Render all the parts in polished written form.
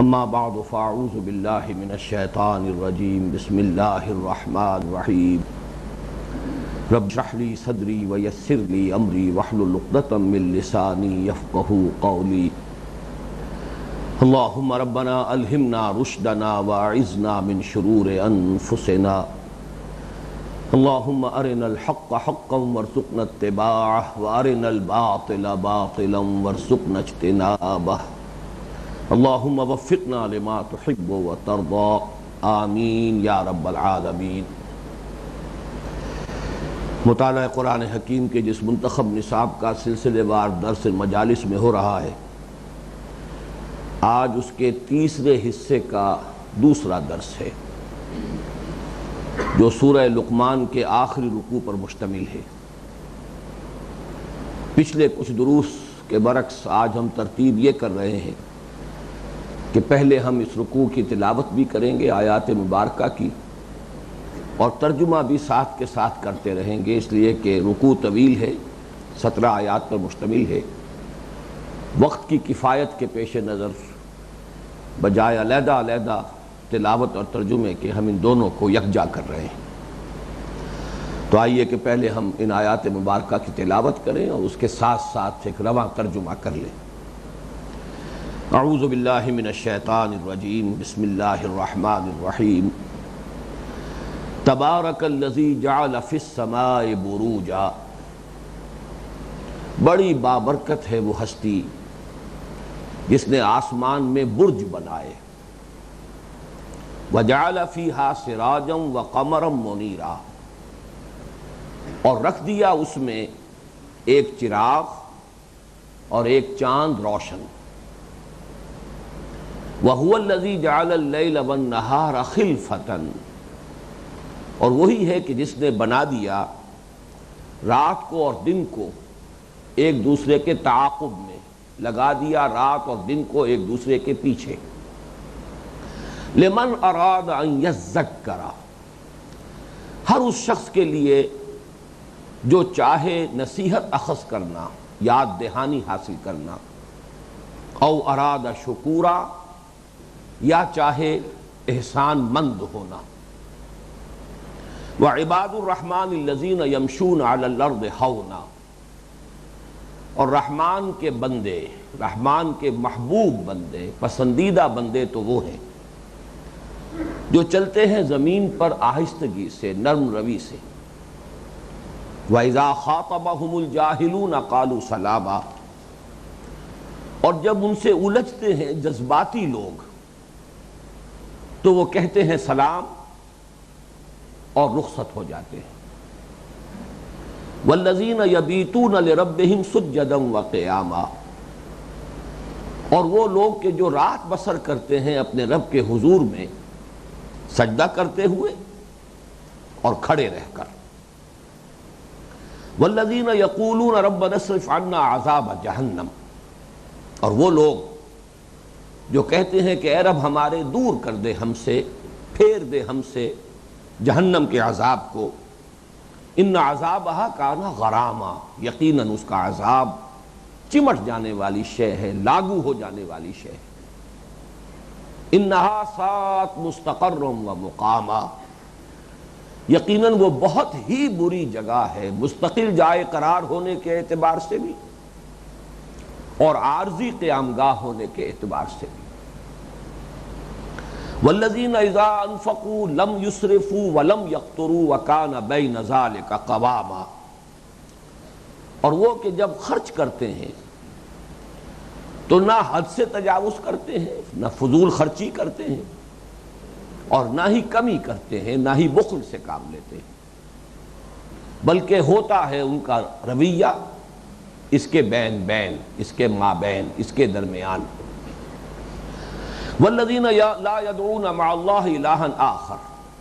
اما بعد فاعوذ باللہ من الشیطان الرجیم بسم اللہ الرحمن الرحیم رب اشرح لی صدری ویسر لی امری واحلل عقدۃ من لسانی یفقہوا قولی اللہم ربنا الہمنا رشدنا واعذنا من شرور انفسنا اللہم ارنا الحق حقا وارزقنا اتباعہ وارنا الباطل باطلا وارزقنا اجتنابہ اللہم وفقنا لما تحب وترضى آمین یا رب العالمین۔ مطالعہ قرآن حکیم کے جس منتخب نصاب کا سلسلے وار درس مجالس میں ہو رہا ہے، آج اس کے تیسرے حصے کا دوسرا درس ہے جو سورہ لقمان کے آخری رکوع پر مشتمل ہے۔ پچھلے کچھ دروس کے برعکس آج ہم ترتیب یہ کر رہے ہیں کہ پہلے ہم اس رکوع کی تلاوت بھی کریں گے آیات مبارکہ کی، اور ترجمہ بھی ساتھ کے ساتھ کرتے رہیں گے، اس لیے کہ رکوع طویل ہے، 17 آیات پر مشتمل ہے۔ وقت کی کفایت کے پیش نظر بجائے علیحدہ علیحدہ تلاوت اور ترجمے کے ہم ان دونوں کو یکجا کر رہے ہیں۔ تو آئیے کہ پہلے ہم ان آیات مبارکہ کی تلاوت کریں اور اس کے ساتھ ساتھ ایک رواں ترجمہ کر لیں۔ اعوذ باللہ من الشیطان الرجیم بسم اللہ الرحمن الرحیم تبارک الذی جعل فی السماء بروجا، بڑی بابرکت ہے وہ ہستی جس نے آسمان میں برج بنائے، وجعل فیہا سراجا وقمرا منیرا، اور رکھ دیا اس میں ایک چراغ اور ایک چاند روشن، وَهُوَ الَّذِي جَعَلَ اللَّيْلَ وَالنَّهَارَ خِلْفَةً، اور وہی ہے کہ جس نے بنا دیا رات کو اور دن کو ایک دوسرے کے تعاقب میں، لگا دیا رات اور دن کو ایک دوسرے کے پیچھے، لِمَنْ أَرَادَ أَنْ يَذَّكَّرَ، ہر اس شخص کے لیے جو چاہے نصیحت اخذ کرنا، یاد دہانی حاصل کرنا، او اراد شکورا، یا چاہے احسان مند ہونا۔ وعباد الرحمن الذین یمشون علی الارض ہونا، اور رحمان کے بندے، رحمان کے محبوب بندے، پسندیدہ بندے تو وہ ہیں جو چلتے ہیں زمین پر آہستگی سے، نرم روی سے۔ وَإِذَا خَاطَبَهُمُ الْجَاهِلُونَ قَالُوا سَلَامًا، اور جب ان سے الجھتے ہیں جذباتی لوگ تو وہ کہتے ہیں سلام اور رخصت ہو جاتے ہیں۔ وَالَّذِينَ يَبِيتُونَ لِرَبِّهِمْ سُجَّدًا وَقِيَامًا، اور وہ لوگ کہ جو رات بسر کرتے ہیں اپنے رب کے حضور میں سجدہ کرتے ہوئے اور کھڑے رہ کر۔ وَالَّذِينَ يَقُولُونَ رَبَّنَا اصْرِفْ عَنَّا عَذَابَ جَهَنَّمَ، اور وہ لوگ جو کہتے ہیں کہ اے رب ہمارے دور کر دے ہم سے، پھیر دے ہم سے جہنم کے عذاب کو، ان عذابہا کانا غراما، یقیناً اس کا عذاب چمٹ جانے والی شے ہے، لاگو ہو جانے والی شے ہے۔ انہا ساءت مستقرا ومقاما، یقیناً وہ بہت ہی بری جگہ ہے، مستقل جائے قرار ہونے کے اعتبار سے بھی اور عارضی قیامگاہ ہونے کے اعتبار سے بھی۔ والذین اذا انفقوا لم یسرفوا ولم یقتروا وکان بین ذلک قواما، اور وہ کہ جب خرچ کرتے ہیں تو نہ حد سے تجاوز کرتے ہیں، نہ فضول خرچی کرتے ہیں، اور نہ ہی کمی کرتے ہیں، نہ ہی بخل سے کام لیتے ہیں، بلکہ ہوتا ہے ان کا رویہ اس کے بین بین، اس کے مابین، اس کے درمیان۔ والذین لا یدعون مع اللہ الہا آخر،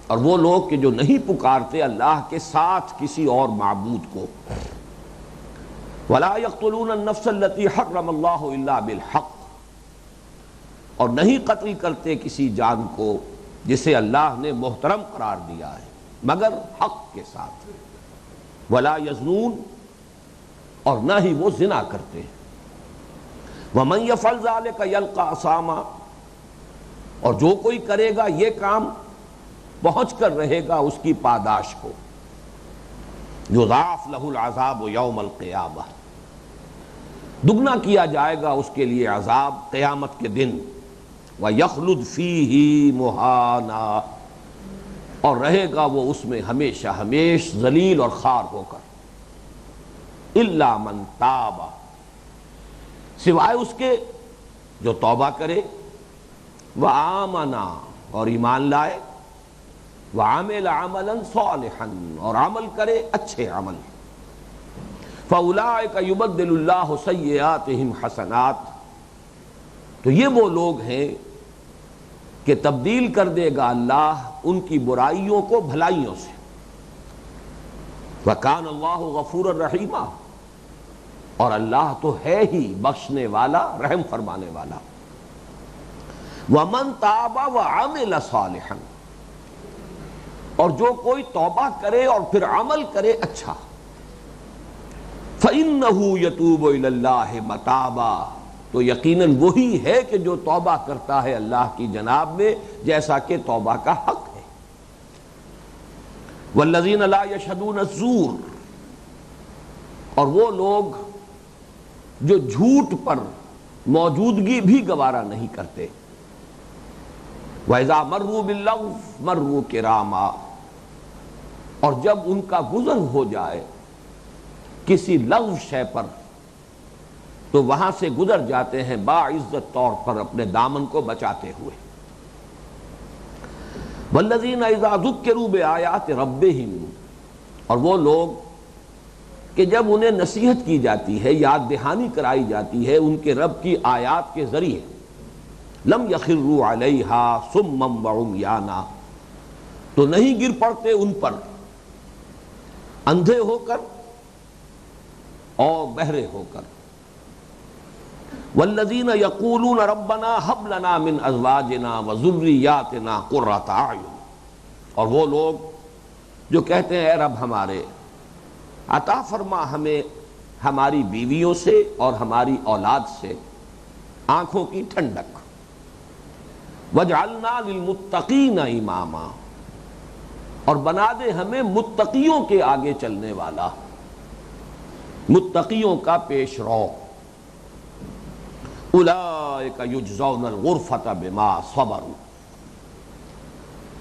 اور وہ لوگ کہ جو نہیں پکارتے اللہ کے ساتھ کسی اور معبود کو۔ ولا یقتلون النفس التی حرم اللہ الا بالحق، اور نہیں قتل کرتے کسی جان کو جسے اللہ نے محترم قرار دیا ہے مگر حق کے ساتھ۔ ولا یزنون، اور نہ ہی وہ زنا کرتے ہیں۔ وَمَن يَفْعَلْ ذَلِكَ يَلْقَىٰ أَثَامًا، اور جو کوئی کرے گا یہ کام پہنچ کر رہے گا اس کی پاداش کو، یضاعف لہ العذاب یوم القیامہ، دگنا کیا جائے گا اس کے لیے عذاب قیامت کے دن، وَيَخْلُدْ فِيهِ مُهَانًا، اور رہے گا وہ اس میں ہمیشہ ہمیش ذلیل اور خوار ہو کر، إِلَّا مَن تَابَ، سوائے اس کے جو توبہ کرے، وَآمَنَ، اور ایمان لائے، وَعَمِلَ عَمَلًا صَالِحًا، اور عمل کرے اچھے عمل، فَأُولَٰئِكَ يُبَدِّلُ اللَّهُ سَيِّئَاتِهِمْ حَسَنَاتٍ، تو یہ وہ لوگ ہیں کہ تبدیل کر دے گا اللہ ان کی برائیوں کو بھلائیوں سے، وَكَانَ اللَّهُ غَفُورًا رَحِيمًا، اور اللہ تو ہے ہی بخشنے والا رحم فرمانے والا، وَمَن تَابَ وَعَمِلَ صَالِحًا، اور جو کوئی توبہ کرے اور پھر عمل کرے اچھا، فَإِنَّهُ يَتُوبُ إِلَى اللَّهِ مَتَابًا، تو یقیناً وہی ہے کہ جو توبہ کرتا ہے اللہ کی جناب میں جیسا کہ توبہ کا حق ہے، وَالَّذِينَ لَا يَشْهَدُونَ الزُّورَ، اور وہ لوگ جو جھوٹ پر موجودگی بھی گوارا نہیں کرتے، وَإِذَا مَرُّوا بِاللَّغْوِ مَرُّوا كِرَامًا، اور جب ان کا گزر ہو جائے کسی لغو شے پر تو وہاں سے گزر جاتے ہیں باعزت طور پر اپنے دامن کو بچاتے ہوئے، وَالَّذِينَ إِذَا ذُكِّرُوا بِآيَاتِ رَبِّهِمْ، اور وہ لوگ کہ جب انہیں نصیحت کی جاتی ہے، یاد دہانی کرائی جاتی ہے ان کے رب کی آیات کے ذریعے، لم يخروا علیہا صما وعمیانا، تو نہیں گر پڑتے ان پر اندھے ہو کر اور بہرے ہو کر، والذین یقولون ربنا ھب لنا من ازواجنا وذریاتنا قرۃ اعین، اور وہ لوگ جو کہتے ہیں اے رب ہمارے عطا فرما ہمیں ہماری بیویوں سے اور ہماری اولاد سے آنکھوں کی ٹھنڈک، وَاجْعَلْنَا لِلْمُتَّقِينَ إِمَامًا، اور بنا دے ہمیں متقیوں کے آگے چلنے والا، متقیوں کا پیش رو، أُولَئِكَ يُجْزَوْنَ الْغُرْفَةَ بِمَا صَبَرُوا،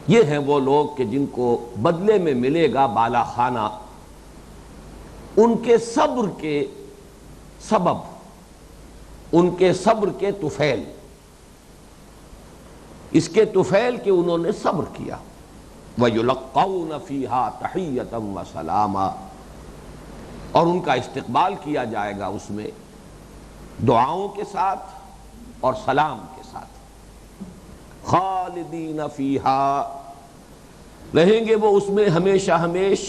یہ ہیں وہ لوگ کہ جن کو بدلے میں ملے گا بالا خانہ ان کے صبر کے سبب، ان کے صبر کے طفیل، اس کے طفیل کہ انہوں نے صبر کیا، وَيُلَقَّوْنَ فِيهَا تَحِيَّةً وَسَلَامًا، اور ان کا استقبال کیا جائے گا اس میں دعاؤں کے ساتھ اور سلام کے ساتھ، خالدین فیہا، رہیں گے وہ اس میں ہمیشہ ہمیش،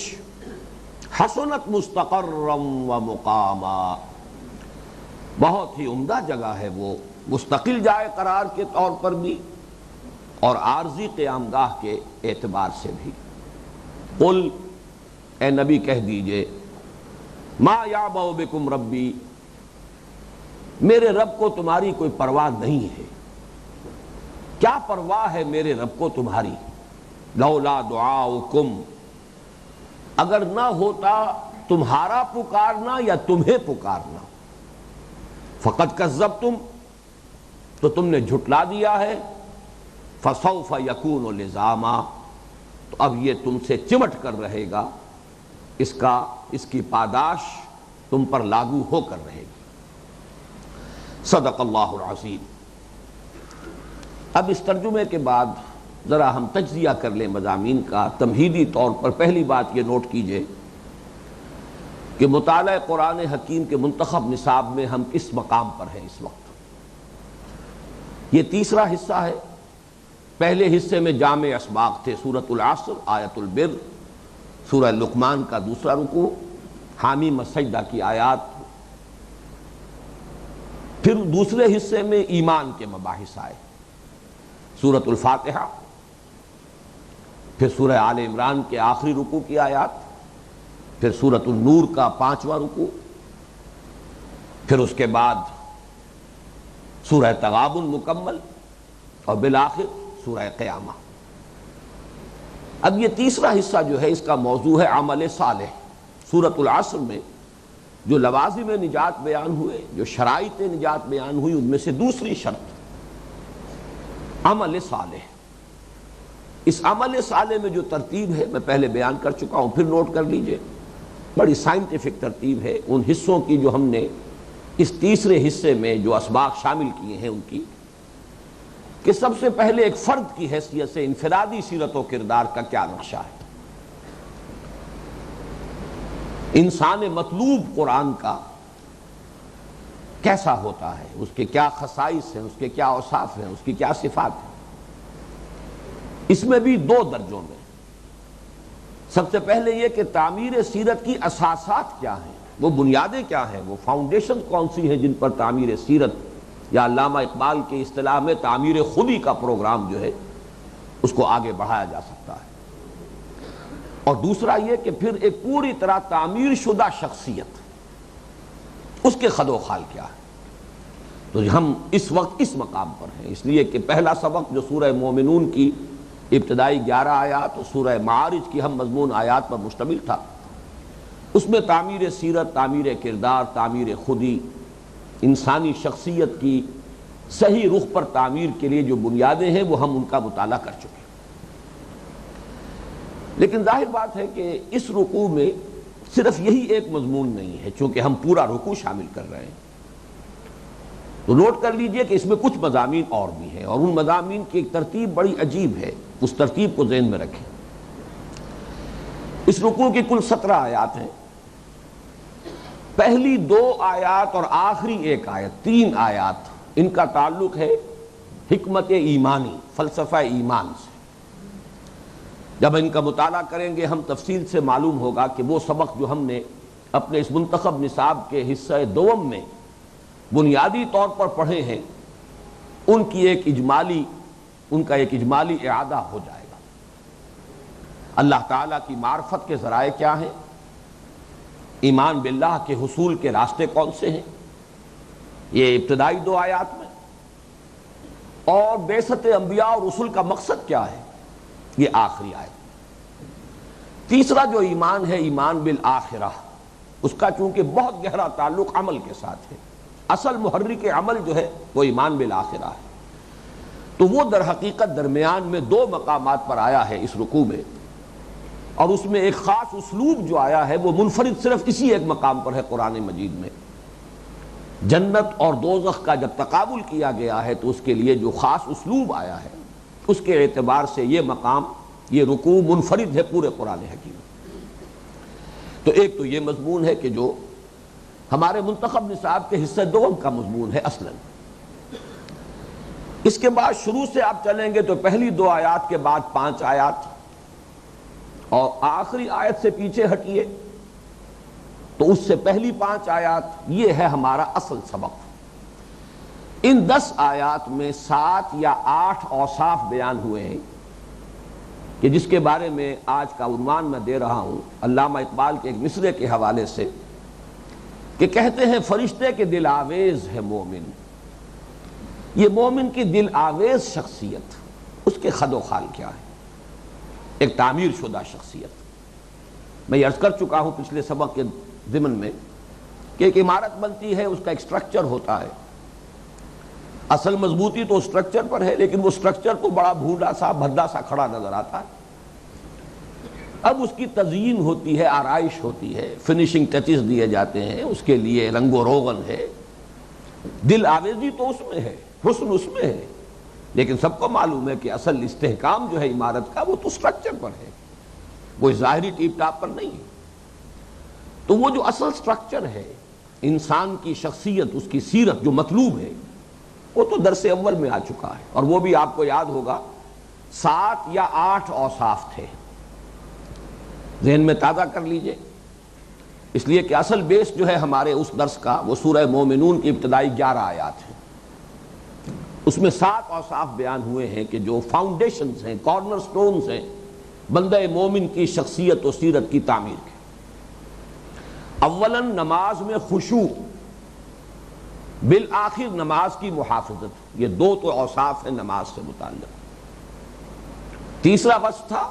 حسنت مستقرا ومقاما، بہت ہی عمدہ جگہ ہے وہ، مستقل جائے قرار کے طور پر بھی اور عارضی قیام گاہ کے اعتبار سے بھی۔ قل، اے نبی کہہ دیجئے، ما یعبأ بکم ربی، میرے رب کو تمہاری کوئی پرواہ نہیں ہے، کیا پرواہ ہے میرے رب کو تمہاری، لولا دعاؤکم، اگر نہ ہوتا تمہارا پکارنا یا تمہیں پکارنا، فقد کذبتم، تو تم نے جھٹلا دیا ہے، فسوف یکون لزاما، تو اب یہ تم سے چمٹ کر رہے گا، اس کی پاداش تم پر لاگو ہو کر رہے گی۔ صدق اللہ العظیم۔ اب اس ترجمے کے بعد ذرا ہم تجزیہ کر لیں مضامین کا۔ تمہیدی طور پر پہلی بات یہ نوٹ کیجئے کہ مطالعہ قرآن حکیم کے منتخب نصاب میں ہم کس مقام پر ہیں اس وقت۔ یہ تیسرا حصہ ہے، پہلے حصے میں جامع اسباق تھے، سورۃ العصر، آیت البر، سورہ لقمان کا دوسرا رکوع، حامیم السجدہ کی آیات، پھر دوسرے حصے میں ایمان کے مباحث آئے، سورۃ الفاتحہ، پھر سورہ آل عمران کے آخری رکوع کی آیات، پھر سورۃ النور کا 5واں رکوع، پھر اس کے بعد سورہ تغابن مکمل، اور بالآخر سورہ قیامہ۔ اب یہ تیسرا حصہ جو ہے اس کا موضوع ہے عمل صالح۔ سورۃ العصر میں جو لوازم نجات بیان ہوئے، جو شرائط نجات بیان ہوئی، ان میں سے دوسری شرط عمل صالح۔ اس عمل صالح میں جو ترتیب ہے میں پہلے بیان کر چکا ہوں، پھر نوٹ کر لیجئے، بڑی سائنٹیفک ترتیب ہے ان حصوں کی جو ہم نے اس تیسرے حصے میں جو اسباق شامل کیے ہیں ان کی، کہ سب سے پہلے ایک فرد کی حیثیت سے انفرادی سیرت و کردار کا کیا نقشہ ہے، انسان مطلوب قرآن کا کیسا ہوتا ہے، اس کے کیا خصائص ہیں، اس کے کیا اوصاف ہیں، اس کی کیا صفات ہیں۔ اس میں بھی دو درجوں میں، سب سے پہلے یہ کہ تعمیر سیرت کی اساسات کیا ہیں، وہ بنیادیں کیا ہیں، وہ فاؤنڈیشن کون سی ہیں جن پر تعمیر سیرت یا علامہ اقبال کی اصطلاح میں تعمیر خودی کا پروگرام جو ہے اس کو آگے بڑھایا جا سکتا ہے۔ اور دوسرا یہ کہ پھر ایک پوری طرح تعمیر شدہ شخصیت، اس کے خد و خال کیا ہے۔ تو ہم اس وقت اس مقام پر ہیں، اس لیے کہ پہلا سبق جو سورہ مومنون کی ابتدائی 11 آیات اور سورہ معارج کی ہم مضمون آیات پر مشتمل تھا، اس میں تعمیر سیرت، تعمیر کردار، تعمیر خودی، انسانی شخصیت کی صحیح رخ پر تعمیر کے لیے جو بنیادیں ہیں وہ ہم ان کا مطالعہ کر چکے ہیں۔ لیکن ظاہر بات ہے کہ اس رکوع میں صرف یہی ایک مضمون نہیں ہے، چونکہ ہم پورا رکوع شامل کر رہے ہیں، تو نوٹ کر لیجئے کہ اس میں کچھ مضامین اور بھی ہیں، اور ان مضامین کی ایک ترتیب بڑی عجیب ہے، اس ترتیب کو ذہن میں رکھیں۔ اس رکوع کی کل 17 آیات ہیں، پہلی 2 آیات اور آخری 1 آیت، 3 آیات، ان کا تعلق ہے حکمت ایمانی، فلسفہ ایمان سے۔ جب ان کا مطالعہ کریں گے ہم تفصیل سے معلوم ہوگا کہ وہ سبق جو ہم نے اپنے اس منتخب نصاب کے حصہ دوم میں بنیادی طور پر پڑھے ہیں، ان کا ایک اجمالی اعادہ ہو جائے گا۔ اللہ تعالیٰ کی معرفت کے ذرائع کیا ہیں، ایمان باللہ کے حصول کے راستے کون سے ہیں، یہ ابتدائی 2 آیات میں، اور بعثت انبیاء اور رسل کا مقصد کیا ہے، یہ آخری آیت۔ تیسرا جو ایمان ہے، ایمان بالآخرہ، اس کا چونکہ بہت گہرا تعلق عمل کے ساتھ ہے، اصل محرک عمل جو ہے وہ ایمان بالآخرہ ہے، تو وہ در حقیقت درمیان میں 2 مقامات پر آیا ہے اس رکوع میں، اور اس میں ایک خاص اسلوب جو آیا ہے وہ منفرد صرف اسی ایک مقام پر ہے قرآن مجید میں۔ جنت اور دوزخ کا جب تقابل کیا گیا ہے تو اس کے لیے جو خاص اسلوب آیا ہے، اس کے اعتبار سے یہ مقام، یہ رکوع منفرد ہے پورے قرآن حکیم۔ تو ایک تو یہ مضمون ہے کہ جو ہمارے منتخب نصاب کے حصہ دوم کا مضمون ہے اصلاً۔ اس کے بعد شروع سے آپ چلیں گے تو پہلی 2 آیات کے بعد 5 آیات، اور آخری آیت سے پیچھے ہٹیے تو اس سے پہلی 5 آیات، یہ ہے ہمارا اصل سبق۔ ان 10 آیات میں 7 یا 8 اوصاف بیان ہوئے ہیں کہ جس کے بارے میں آج کا عنوان میں دے رہا ہوں علامہ اقبال کے ایک مصرے کے حوالے سے، کہ کہتے ہیں فرشتے کے دل آویز ہے مومن۔ یہ مومن کی دل آویز شخصیت، اس کے خد و خال کیا ہے، ایک تعمیر شدہ شخصیت۔ میں یہ عرض کر چکا ہوں پچھلے سبق کے ضمن میں کہ ایک عمارت بنتی ہے، اس کا ایک سٹرکچر ہوتا ہے، اصل مضبوطی تو سٹرکچر پر ہے، لیکن وہ سٹرکچر تو بڑا بھونڈا سا بھدا سا کھڑا نظر آتا ہے۔ اب اس کی تزئین ہوتی ہے، آرائش ہوتی ہے، فنیشنگ ٹچز دیے جاتے ہیں، اس کے لیے رنگ و روغن ہے، دل آویزی تو اس میں ہے، حسن اس میں ہے، لیکن سب کو معلوم ہے کہ اصل استحکام جو ہے عمارت کا وہ تو سٹرکچر پر ہے، وہ ظاہری ٹیپ ٹاپ پر نہیں ہے۔ تو وہ جو اصل سٹرکچر ہے، انسان کی شخصیت، اس کی سیرت جو مطلوب ہے، وہ تو درس اول میں آ چکا ہے، اور وہ بھی آپ کو یاد ہوگا 7 یا 8 اوصاف تھے، ذہن میں تازہ کر لیجئے، اس لیے کہ اصل بیس جو ہے ہمارے اس درس کا وہ سورہ مومنون کی ابتدائی 11 آیات ہیں، اس میں 7 اوصاف بیان ہوئے ہیں کہ جو فاؤنڈیشنز ہیں، کارنر سٹونز ہیں بندہ مومن کی شخصیت و سیرت کی تعمیر کے۔ اولاً نماز میں خشوع، بالآخر نماز کی محافظت، یہ 2 تو اوصاف ہیں نماز سے متعلق۔ تیسرا وصف تھا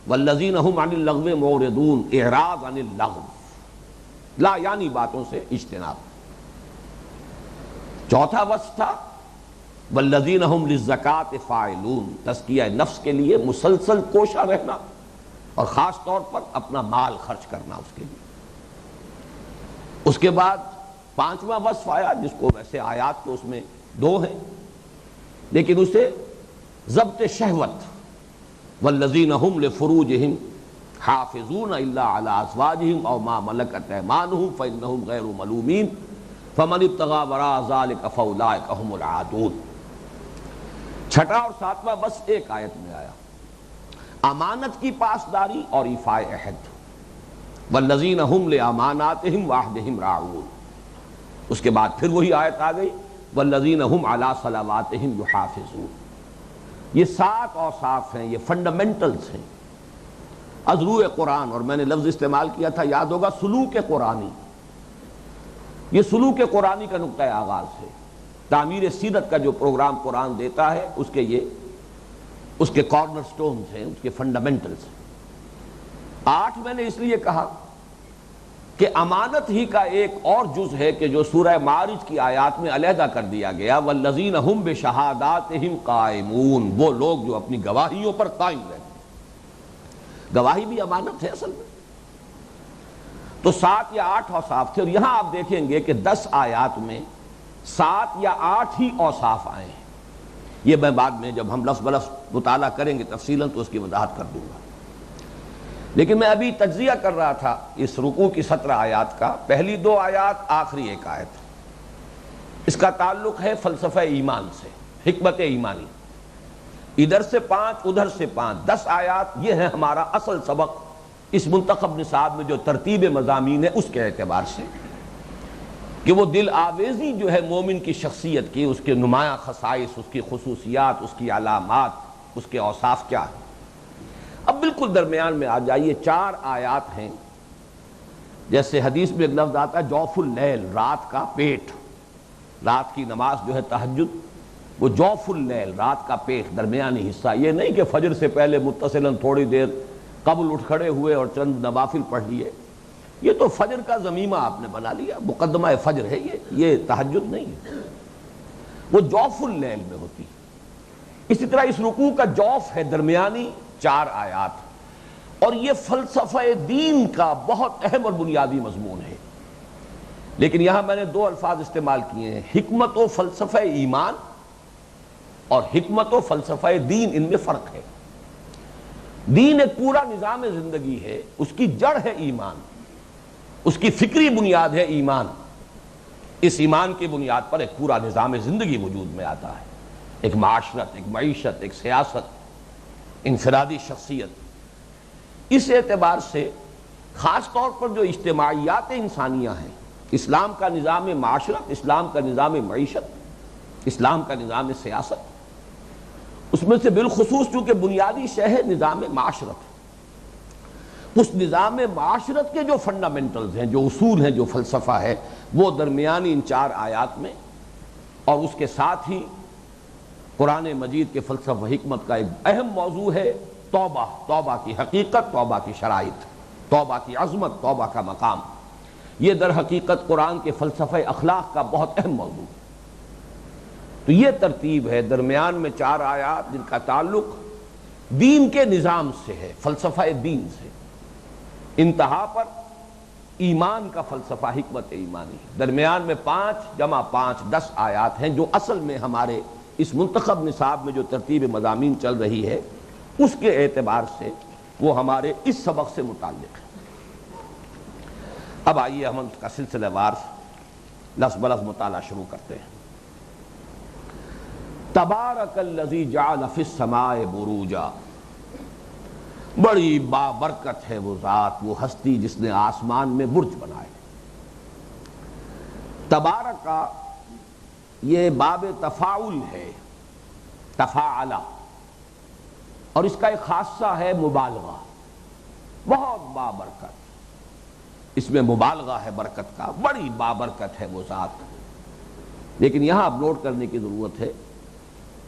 والذین هم عن اللغو معرضون، اعراض عن اللغو، لا یعنی باتوں سے اجتناب۔ چوتھا وصف تھا والذین هم للزکاۃ فاعلون، تزکیہ نفس کے لیے مسلسل کوشاں رہنا اور خاص طور پر اپنا مال خرچ کرنا اس کے لیے۔ اس کے بعد پانچواں وصف آیا جس کو ویسے آیات تو اس میں دو ہیں لیکن اسے ضبط شہوت، والذین هم لفروجہم حافظون الا علی ازواجہم او ما ملکت ایمانہم فانہم غیر ملومین فمن ابتغى وراء ذلك فاولئک هم العادون۔ چھٹا اور ساتواں وصف ایک آیت میں آیا، امانت کی پاسداری اور ایفاء عہد، والذین هم لاماناتہم وعہدہم راعون۔ اس کے بعد پھر وہی آیت آ گئی والذین هم علی صلواتہم یحافظون۔ یہ 7 اوصاف ہیں، یہ فنڈامنٹلز ہیں از روئے قرآن، اور میں نے لفظ استعمال کیا تھا یاد ہوگا سلوک قرآنی۔ یہ سلوک قرآنی کا نقطہ آغاز ہے۔ تعمیر سیرت کا جو پروگرام قرآن دیتا ہے اس کے کارنر سٹونز ہیں، اس کے فنڈامنٹلز ہیں۔ 8 میں نے اس لیے کہا کہ امانت ہی کا ایک اور جز ہے کہ جو سورہ معارج کی آیات میں علیحدہ کر دیا گیا، والذین هم بشہاداتہم قائمون، وہ لوگ جو اپنی گواہیوں پر قائم رہتے ہیں۔ گواہی بھی امانت ہے اصل میں۔ تو 7 یا 8 اوصاف تھے، اور یہاں آپ دیکھیں گے کہ 10 آیات میں 7 یا 8 ہی اوصاف آئے ہیں۔ یہ میں بعد میں جب ہم لفظ بلفظ مطالعہ کریں گے تفصیلاً تو اس کی وضاحت کر دوں گا، لیکن میں ابھی تجزیہ کر رہا تھا اس رکوع کی 17 آیات کا۔ پہلی 2 آیات، آخری ایک آیت، اس کا تعلق ہے فلسفہ ایمان سے، حکمت ایمانی۔ ادھر سے 5 ادھر سے 5، 10 آیات، یہ ہے ہمارا اصل سبق اس منتخب نصاب میں جو ترتیب مضامین ہے اس کے اعتبار سے، کہ وہ دل آویزی جو ہے مومن کی شخصیت کی، اس کے نمایاں خصائص، اس کی خصوصیات، اس کی علامات، اس کے اوصاف کیا ہیں۔ اب بالکل درمیان میں آ جائیے، 4 آیات ہیں، جیسے حدیث میں ایک لفظ آتا ہے جوف اللیل، رات کا پیٹ، رات کی نماز جو ہے تہجد، وہ جوف اللیل، رات کا پیٹ، درمیانی حصہ۔ یہ نہیں کہ فجر سے پہلے متصلاً تھوڑی دیر قبل اٹھ کھڑے ہوئے اور چند نوافل پڑھ لیے، یہ تو فجر کا ضمیمہ آپ نے بنا لیا، مقدمہ فجر ہے یہ تہجد نہیں ہے، وہ جوف اللیل میں ہوتی ہے۔ اسی طرح اس رکوع کا جوف ہے درمیانی 4 آیات، اور یہ فلسفہ دین کا بہت اہم اور بنیادی مضمون ہے۔ لیکن یہاں میں نے 2 الفاظ استعمال کیے ہیں، حکمت و فلسفہ ایمان اور حکمت و فلسفہ دین، ان میں فرق ہے۔ دین ایک پورا نظام زندگی ہے، اس کی جڑ ہے ایمان، اس کی فکری بنیاد ہے ایمان۔ اس ایمان کی بنیاد پر ایک پورا نظام زندگی وجود میں آتا ہے، ایک معاشرت، ایک معیشت، ایک سیاست، انفرادی شخصیت۔ اس اعتبار سے خاص طور پر جو اجتماعیات انسانیہ ہیں، اسلام کا نظام معاشرت، اسلام کا نظام معیشت، اسلام کا نظام سیاست، اس میں سے بالخصوص چونکہ بنیادی شے ہے نظام معاشرت، اس نظام معاشرت کے جو فنڈامنٹلز ہیں، جو اصول ہیں، جو فلسفہ ہے، وہ درمیانی ان 4 آیات میں، اور اس کے ساتھ ہی قرآن مجید کے فلسفہ حکمت کا ایک اہم موضوع ہے توبہ، توبہ کی حقیقت، توبہ کی شرائط، توبہ کی عظمت، توبہ کا مقام۔ یہ در حقیقت قرآن کے فلسفہ اخلاق کا بہت اہم موضوع ہے۔ تو یہ ترتیب ہے، درمیان میں 4 آیات جن کا تعلق دین کے نظام سے ہے، فلسفہ دین سے، انتہا پر ایمان کا فلسفہ حکمت ایمانی، درمیان میں 5 جمع 5 10 آیات ہیں جو اصل میں ہمارے اس منتخب نصاب میں جو ترتیب مضامین چل رہی ہے اس کے اعتبار سے وہ ہمارے اس سبق سے متعلق ہے۔ اب آئیے ہم اس کا سلسلہ وار لفظ بلفظ مطالعہ شروع کرتے ہیں۔ تبارک الذی جعل فی السماء بروجا، بڑی بابرکت ہے وہ ذات، وہ ہستی جس نے آسمان میں برج بنائے۔ تبارک کا یہ باب تفاعل ہے، تفاعلہ، اور اس کا ایک خاصہ ہے مبالغہ، بہت بابرکت، اس میں مبالغہ ہے برکت کا، بڑی بابرکت ہے وہ ذات۔ لیکن یہاں اب نوٹ کرنے کی ضرورت ہے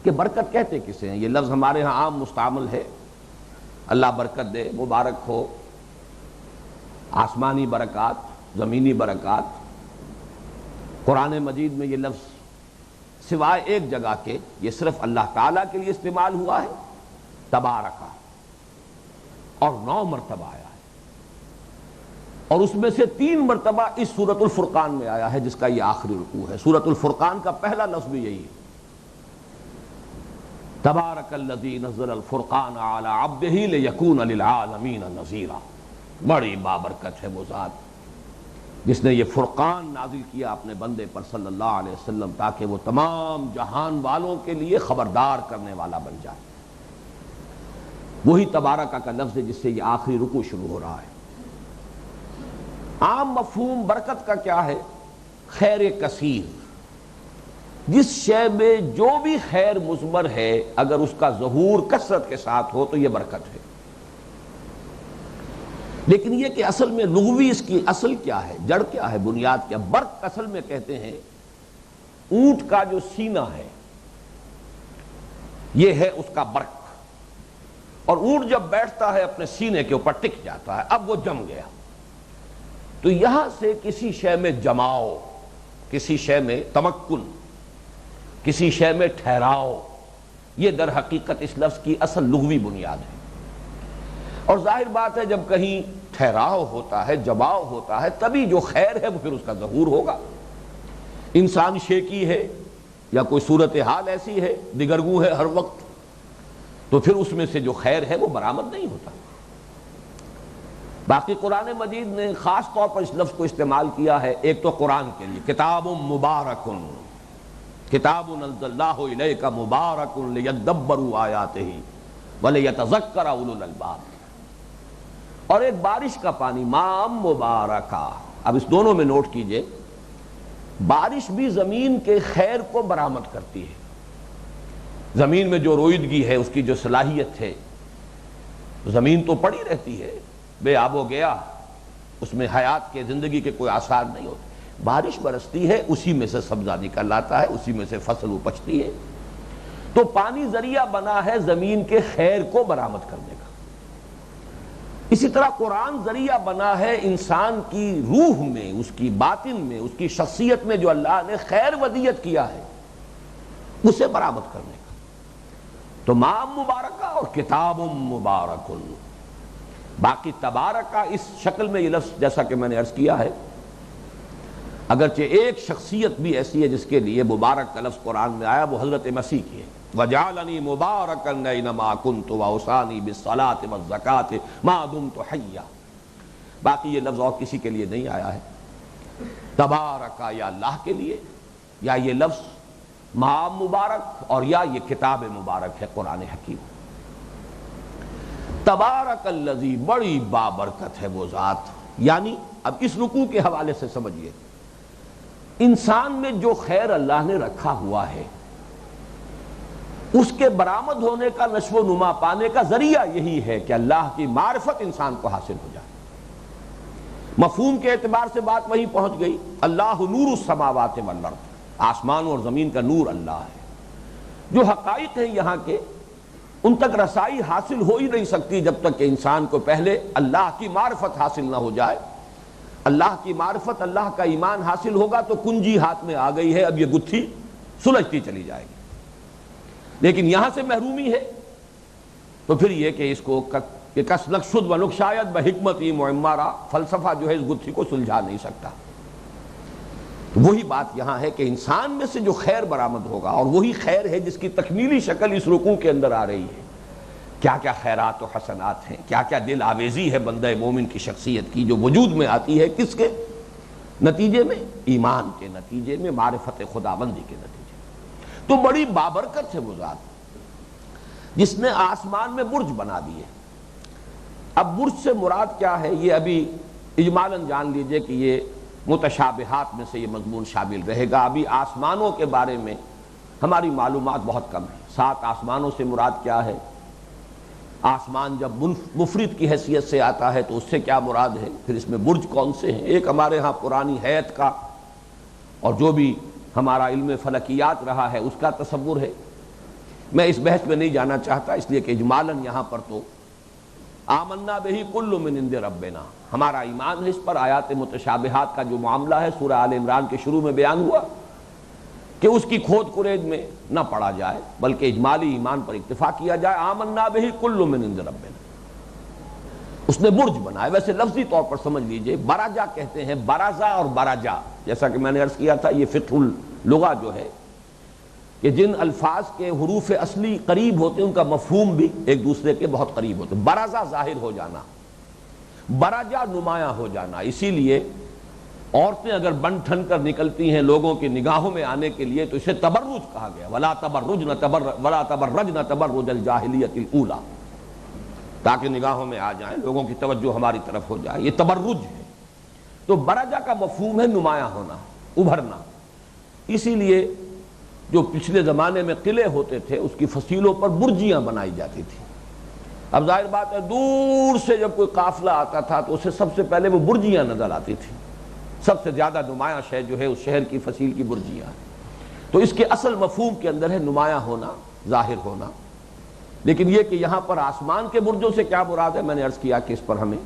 کہ برکت کہتے کسے ہیں؟ یہ لفظ ہمارے ہاں عام مستعمل ہے، اللہ برکت دے، مبارک ہو، آسمانی برکات، زمینی برکات۔ قرآن مجید میں یہ لفظ سوائے ایک جگہ کے یہ صرف اللہ تعالیٰ کے لیے استعمال ہوا ہے، تبارکہ، اور 9 مرتبہ آیا ہے، اور اس میں سے 3 مرتبہ اس سورۃ الفرقان میں آیا ہے جس کا یہ آخری رکوع ہے۔ سورۃ الفرقان کا پہلا لفظ بھی یہی ہے، تبارک الذی نزل الفرقان علی عبدہ لیکون للعالمین نذیرا۔ بڑی بابرکت ہے وہ ذات جس نے یہ فرقان نازل کیا اپنے بندے پر صلی اللہ علیہ وسلم تاکہ وہ تمام جہان والوں کے لیے خبردار کرنے والا بن جائے۔ وہی تبارکہ کا لفظ ہے جس سے یہ آخری رکوع شروع ہو رہا ہے۔ عام مفہوم برکت کا کیا ہے؟ خیر کثیر، جس شے میں جو بھی خیر مثمر ہے اگر اس کا ظہور کثرت کے ساتھ ہو تو یہ برکت ہے۔ لیکن یہ کہ اصل میں لغوی اس کی اصل کیا ہے، جڑ کیا ہے، بنیاد کیا؟ برق اصل میں کہتے ہیں اونٹ کا جو سینہ ہے یہ ہے اس کا برق، اور اونٹ جب بیٹھتا ہے اپنے سینے کے اوپر ٹک جاتا ہے، اب وہ جم گیا۔ تو یہاں سے کسی شے میں جماؤ، کسی شے میں تمکن، کسی شے میں ٹھہراؤ، یہ در حقیقت اس لفظ کی اصل لغوی بنیاد ہے۔ اور ظاہر بات ہے جب کہیں ٹھہراؤ ہوتا ہے، جماؤ ہوتا ہے، تبھی جو خیر ہے وہ پھر اس کا ظہور ہوگا۔ انسان شیکی ہے یا کوئی صورتحال ایسی ہے، دگرگوں ہے ہر وقت، تو پھر اس میں سے جو خیر ہے وہ برآمد نہیں ہوتا۔ باقی قرآن مجید نے خاص طور پر اس لفظ کو استعمال کیا ہے، ایک تو قرآن کے لیے کتاب مبارک، کتاب انزلناہ الیک مبارک لیدبروا آیاتہ ولیتذکر اولو الالباب، اور ایک بارش کا پانی ماء مبارکہ۔ اب اس دونوں میں نوٹ کیجئے، بارش بھی زمین کے خیر کو برآمد کرتی ہے۔ زمین میں جو روئیدگی ہے، اس کی جو صلاحیت ہے، زمین تو پڑی رہتی ہے، بے آب و گیا، اس میں حیات کے، زندگی کے کوئی آثار نہیں ہوتے۔ بارش برستی ہے، اسی میں سے سبزہ نکل آتا ہے، اسی میں سے فصل اپجتی ہے۔ تو پانی ذریعہ بنا ہے زمین کے خیر کو برآمد کرنے کا۔ اسی طرح قرآن ذریعہ بنا ہے انسان کی روح میں، اس کی باطن میں، اس کی شخصیت میں جو اللہ نے خیر ودیت کیا ہے اسے برآمد کرنے کا۔ تو ماء مبارکہ اور کتاب مبارک۔ باقی تبارکہ اس شکل میں یہ لفظ جیسا کہ میں نے عرض کیا ہے، اگرچہ ایک شخصیت بھی ایسی ہے جس کے لیے مبارک کا لفظ قرآن میں آیا، وہ حضرت مسیح کی ہے، وَجَعَلَنِي مُبَارَكًا أَيْنَمَا كُنتُ وَأَوْصَانِي بِالصَّلَاةِ وَالزَّكَاةِ مَا دُمْتُ حَيًّا۔ باقی یہ لفظ اور کسی کے لیے نہیں آیا ہے۔ تبارکہ یا اللہ کے لیے، یا یہ لفظ ماء مبارک، اور یا یہ کتاب مبارک ہے قرآن حکیم۔ تبارک الذی، بڑی بابرکت ہے وہ ذات، یعنی اب اس رکوع کے حوالے سے سمجھیے، انسان میں جو خیر اللہ نے رکھا ہوا ہے اس کے برآمد ہونے کا، نشو و نما پانے کا ذریعہ یہی ہے کہ اللہ کی معرفت انسان کو حاصل ہو جائے۔ مفہوم کے اعتبار سے بات وہیں پہنچ گئی، اللہ نور السماوات والارض، آسمان اور زمین کا نور اللہ ہے۔ جو حقائق ہیں یہاں کے، ان تک رسائی حاصل ہو ہی نہیں سکتی جب تک کہ انسان کو پہلے اللہ کی معرفت حاصل نہ ہو جائے۔ اللہ کی معرفت، اللہ کا ایمان حاصل ہوگا تو کنجی ہاتھ میں آ گئی ہے، اب یہ گتھی سلجھتی چلی جائے گی۔ لیکن یہاں سے محرومی ہے تو پھر یہ کہ اس کو کس نقشد و نقشایت بحکمتی معمارہ، فلسفہ جو ہے اس گتھی کو سلجھا نہیں سکتا۔ تو وہی بات یہاں ہے کہ انسان میں سے جو خیر برآمد ہوگا، اور وہی خیر ہے جس کی تکمیلی شکل اس رکوع کے اندر آ رہی ہے۔ کیا کیا خیرات و حسنات ہیں، کیا کیا دل آویزی ہے بندہ مومن کی شخصیت کی جو وجود میں آتی ہے، کس کے نتیجے میں؟ ایمان کے نتیجے میں، معرفت خداوندی کے نتیجے میں۔ تو بڑی بابرکت ہے وہ ذات جس نے آسمان میں برج بنا دیے۔ اب برج سے مراد کیا ہے یہ ابھی اجمالاً جان لیجئے کہ یہ متشابہات میں سے یہ مضمون شامل رہے گا۔ ابھی آسمانوں کے بارے میں ہماری معلومات بہت کم ہیں۔ 7 آسمانوں سے مراد کیا ہے؟ آسمان جب مفرد کی حیثیت سے آتا ہے تو اس سے کیا مراد ہے؟ پھر اس میں برج کون سے ہیں؟ ایک ہمارے ہاں پرانی ہیئت کا اور جو بھی ہمارا علم فلکیات رہا ہے اس کا تصور ہے، میں اس بحث میں نہیں جانا چاہتا، اس لیے کہ اجمالاً یہاں پر تو آمنا بہ کل من عند ربنا، ہمارا ایمان ہے اس پر۔ آیات متشابہات کا جو معاملہ ہے سورہ آل عمران کے شروع میں بیان ہوا کہ اس کی کھود کرید میں نہ پڑا جائے، بلکہ اجمالی ایمان پر اکتفا کیا جائے۔ آمنا بہ کل من عند ربنا، اس نے برج بنایا۔ ویسے لفظی طور پر سمجھ لیجئے، برجا کہتے ہیں، برزا اور برجا، جیسا کہ میں نے عرض کیا تھا یہ فقہ اللغہ جو ہے کہ جن الفاظ کے حروف اصلی قریب ہوتے ہیں ان کا مفہوم بھی ایک دوسرے کے بہت قریب ہوتے ہیں۔ برزا ظاہر ہو جانا، برجا نمایاں ہو جانا۔ اسی لیے عورتیں اگر بن ٹھن کر نکلتی ہیں لوگوں کی نگاہوں میں آنے کے لیے تو اسے تبرج کہا گیا، ولا تبرجن تبرج الجاہلیت الاولی، تاکہ نگاہوں میں آ جائیں، لوگوں کی توجہ ہماری طرف ہو جائے، یہ تبرج ہے۔ تو برجا کا مفہوم ہے نمایاں ہونا، ابھرنا۔ اسی لیے جو پچھلے زمانے میں قلعے ہوتے تھے اس کی فصیلوں پر برجیاں بنائی جاتی تھی۔ اب ظاہر بات ہے دور سے جب کوئی قافلہ آتا تھا تو اسے سب سے پہلے وہ برجیاں نظر آتی تھی، سب سے زیادہ نمایاں شے جو ہے اس شہر کی فصیل کی برجیاں۔ تو اس کے اصل مفہوم کے اندر ہے نمایاں ہونا، ظاہر ہونا۔ لیکن یہ کہ یہاں پر آسمان کے برجوں سے کیا مراد ہے، میں نے عرض کیا کہ اس پر ہمیں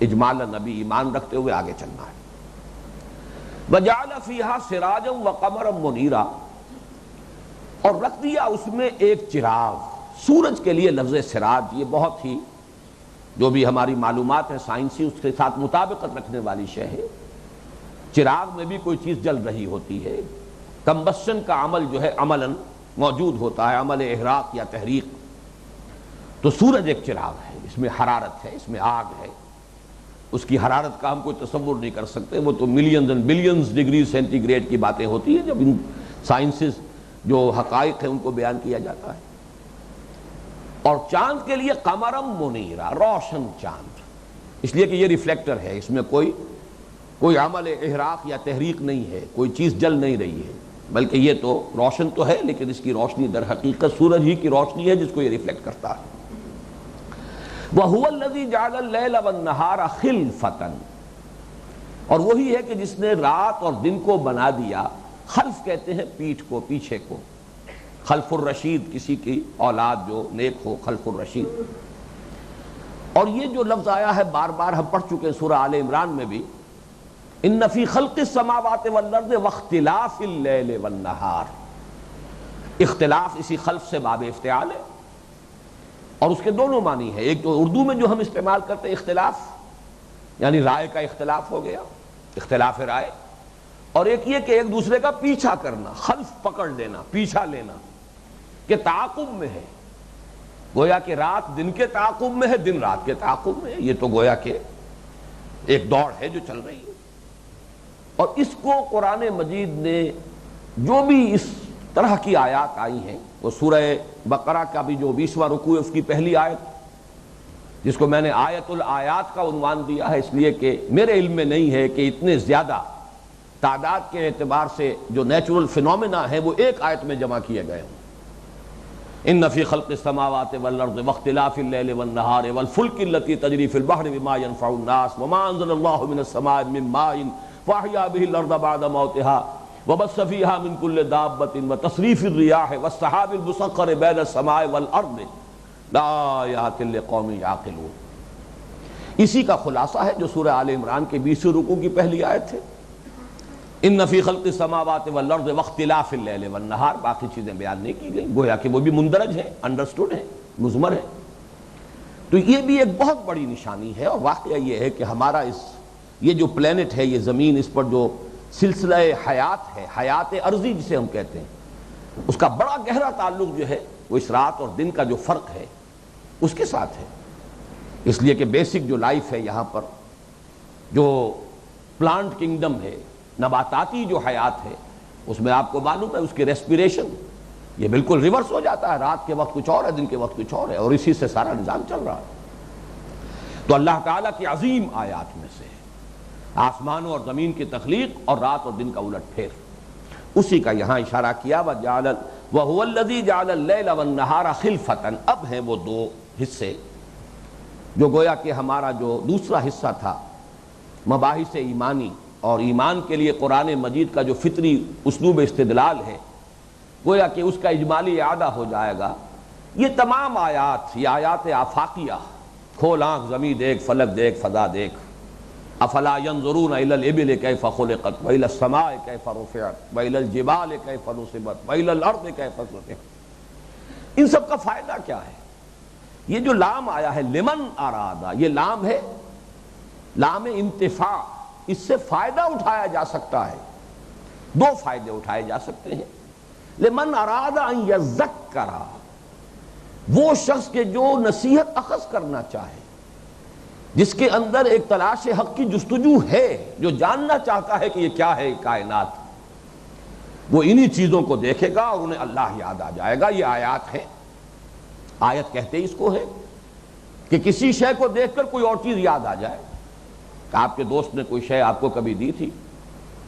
اجمالاً نبی ایمان رکھتے ہوئے آگے چلنا ہے۔ وَجَعَلَ فِيهَا سِرَاجًا وَقَمَرًا مُنِيرًا، اور رکھ دیا اس میں ایک چراغ۔ سورج کے لیے لفظ سراج یہ بہت ہی جو بھی ہماری معلومات ہے سائنسی اس کے ساتھ مطابقت رکھنے والی شے ہے۔ چراغ میں بھی کوئی چیز جل رہی ہوتی ہے، کمبشن کا عمل جو ہے عملاً موجود ہوتا ہے، عمل احراق یا تحریق۔ تو سورج ایک چراغ ہے، اس میں حرارت ہے، اس میں آگ ہے، اس کی حرارت کا ہم کوئی تصور نہیں کر سکتے، وہ تو millions and billions degree centigrade کی باتیں ہوتی ہیں جب ان سائنسز جو حقائق ہیں ان کو بیان کیا جاتا ہے۔ اور چاند کے لیے قمرم منیرا، روشن چاند، اس لیے کہ یہ ریفلیکٹر ہے، اس میں کوئی عمل احراق یا تحریک نہیں ہے، کوئی چیز جل نہیں رہی ہے، بلکہ یہ تو روشن تو ہے لیکن اس کی روشنی در حقیقت سورج ہی کی روشنی ہے جس کو یہ ریفلیکٹ کرتا ہے۔ وَهُوَ الَّذِي جَعَلَ اللَّيْلَ وَالنَّهَارَ خِلْفَةً، اور وہی ہے کہ جس نے رات اور دن کو بنا دیا۔ خلف کہتے ہیں پیٹھ کو، پیچھے کو، خلف الرشید، کسی کی اولاد جو نیک ہو، خلف الرشید۔ اور یہ جو لفظ آیا ہے بار بار ہم پڑھ چکے سورہ آل عمران میں بھی، ان فی خلق السماوات والارض واختلاف اللیل والنہار، اختلاف اسی خلف سے باب افتعال ہے، اور اس کے دونوں معنی ہیں۔ ایک تو اردو میں جو ہم استعمال کرتے ہیں اختلاف، یعنی رائے کا اختلاف ہو گیا، اختلاف رائے، اور ایک یہ کہ ایک دوسرے کا پیچھا کرنا، خلف پکڑ لینا، پیچھا لینا، کہ تعاقب میں ہے، گویا کہ رات دن کے تعاقب میں ہے، دن رات کے تعاقب میں ہے۔ یہ تو گویا کہ ایک دوڑ ہے جو چل رہی ہے۔ اور اس کو قرآن مجید نے جو بھی اس طرح کی آیات آئی ہیں، وہ سورہ بقرہ کا بھی جو 20واں رکوع ہے اس کی پہلی آیت، جس کو میں نے آیت الآیات کا عنوان دیا ہے اس لیے کہ میرے علم میں نہیں ہے کہ اتنے زیادہ تعداد کے اعتبار سے جو نیچرل فینومینا ہیں وہ ایک آیت میں جمع کیے گئے ہوں۔ ان فی خلق السماوات والارض واختلاف اللیل والنہار والفلک التی تجری فی البحر بما ينفع الناس وما انزل اللہ من السماء من ماء فاحیا به الارض بعد موتها وبث فيها من كل دابة وتصريف الرياح والسحاب المسخر بين السماء والارض لآیات لقوم یعقلون۔ اسی کا خلاصہ ہے جو سورہ آل عمران کے 20 رکوع کی پہلی آیت ہے، ان فی خلق السماوات والارض واختلاف اللیل والنہار۔ باقی چیزیں بیان نہیں کی گئیں، گویا کہ وہ بھی مندرج ہیں، انڈرسٹوڈ ہیں، مضمر ہیں۔ تو یہ بھی ایک بہت بڑی نشانی ہے، اور واقعہ یہ ہے کہ ہمارا یہ جو پلینٹ ہے، یہ زمین، اس پر جو سلسلہ حیات ہے، حیات ارضی جسے ہم کہتے ہیں، اس کا بڑا گہرا تعلق جو ہے وہ اس رات اور دن کا جو فرق ہے اس کے ساتھ ہے۔ اس لیے کہ بیسک جو لائف ہے یہاں پر، جو پلانٹ کنگڈم ہے، نباتاتی جو حیات ہے، اس میں آپ کو معلوم ہے اس کی ریسپیریشن یہ بالکل ریورس ہو جاتا ہے، رات کے وقت کچھ اور ہے، دن کے وقت کچھ اور ہے، اور اسی سے سارا نظام چل رہا ہے۔ تو اللہ تعالیٰ کی عظیم آیات میں سے ہے آسمانوں اور زمین کی تخلیق اور رات اور دن کا الٹ پھیر، اسی کا یہاں اشارہ کیا۔ وَهُوَ الَّذِي جَعَلَ اللَّيْلَ وَالنَّهَارَ خِلْفَةً۔ اب ہیں وہ دو حصے جو گویا کہ ہمارا جو دوسرا حصہ تھا مباحث ایمانی، اور ایمان کے لیے قرآن مجید کا جو فطری اسلوب استدلال ہے، گویا کہ اس کا اجمالی اعادہ ہو جائے گا یہ تمام آیات، یہ آیات آفاقیہ، کھول آنکھ زمین دیکھ، فلک دیکھ، فضا دیکھ، افلا ينظرون الى الابل كيف خلقت والى السماء كيف رفعت والى الجبال كيف نصبت والى الارض كيف سطحت، ان سب کا فائدہ کیا ہے؟ یہ جو لام آیا ہے لمن ارادہ، یہ لام ہے لام انتفاع، اس سے فائدہ اٹھایا جا سکتا ہے، دو فائدے اٹھائے جا سکتے ہیں۔ لمن اراد ان یذکر، وہ شخص کے جو نصیحت اخذ کرنا چاہے، جس کے اندر ایک تلاش حق کی جستجو ہے، جو جاننا چاہتا ہے کہ یہ کیا ہے کائنات، وہ انہی چیزوں کو دیکھے گا اور انہیں اللہ یاد آ جائے گا۔ یہ آیات ہیں، آیت کہتے اس کو ہے کہ کسی شے کو دیکھ کر کوئی اور چیز یاد آ جائے۔ کہ آپ کے دوست نے کوئی شے آپ کو کبھی دی تھی،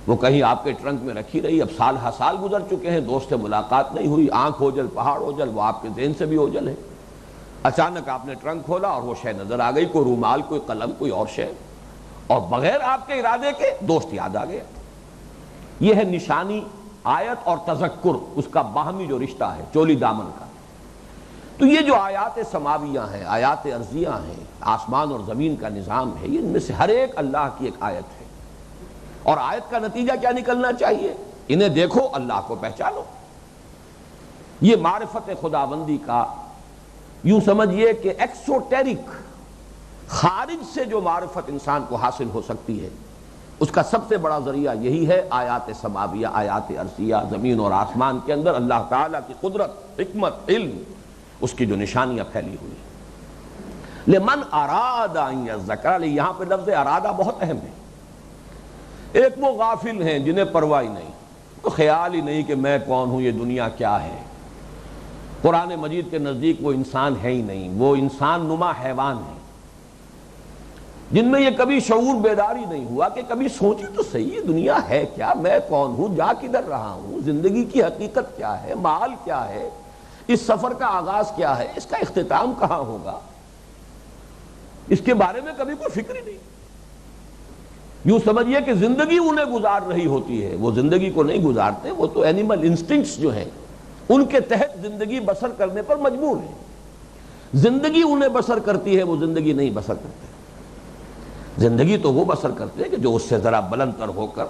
وہ کہیں آپ کے ٹرنک میں رکھی رہی، اب سال ہا سال گزر چکے ہیں، دوست سے ملاقات نہیں ہوئی، آنکھ اوجل پہاڑ اوجل، وہ آپ کے ذہن سے بھی اوجل ہے۔ اچانک آپ نے ٹرنک کھولا اور وہ شے نظر آ گئی، کوئی رومال، کوئی قلم، کوئی اور شے، اور بغیر آپ کے ارادے کے دوست یاد آ گیا۔ یہ ہے نشانی آیت اور تذکر، اس کا باہمی جو رشتہ ہے چولی دامن کا۔ تو یہ جو آیات سماویہ ہیں، آیات ارضیہ ہیں، آسمان اور زمین کا نظام ہے، ان میں سے ہر ایک اللہ کی ایک آیت ہے، اور آیت کا نتیجہ کیا نکلنا چاہیے؟ انہیں دیکھو، اللہ کو پہچانو۔ یہ معرفت خداوندی کا یوں سمجھیے کہ ایکسوٹیرک، خارج سے جو معرفت انسان کو حاصل ہو سکتی ہے، اس کا سب سے بڑا ذریعہ یہی ہے آیات سماویہ، آیات ارضیہ، زمین اور آسمان کے اندر اللہ تعالیٰ کی قدرت، حکمت، علم، اس کی جو نشانیاں پھیلی ہوئی ہیں۔ لمن اراد ان یذکر، یہاں پہ لفظ ارادہ بہت اہم ہے۔ ایک وہ غافل ہیں جنہیں پرواہ ہی نہیں، تو خیال ہی نہیں کہ میں کون ہوں، یہ دنیا کیا ہے۔ قرآن مجید کے نزدیک وہ انسان ہے ہی نہیں، وہ انسان نما حیوان ہے، جن میں یہ کبھی شعور بیداری نہیں ہوا کہ کبھی سوچی تو صحیح یہ دنیا ہے کیا، میں کون ہوں، جا کدھر رہا ہوں، زندگی کی حقیقت کیا ہے، مال کیا ہے، اس سفر کا آغاز کیا ہے، اس کا اختتام کہاں ہوگا، اس کے بارے میں کبھی کوئی فکر ہی نہیں۔ یوں سمجھیے کہ زندگی انہیں گزار رہی ہوتی ہے، وہ زندگی کو نہیں گزارتے، وہ تو اینیمل انسٹنکٹس جو ہیں ان کے تحت زندگی بسر کرنے پر مجبور ہے۔ زندگی انہیں بسر کرتی ہے، وہ زندگی نہیں بسر کرتے۔ زندگی تو وہ بسر کرتے ہیں کہ جو اس سے ذرا بلند تر ہو کر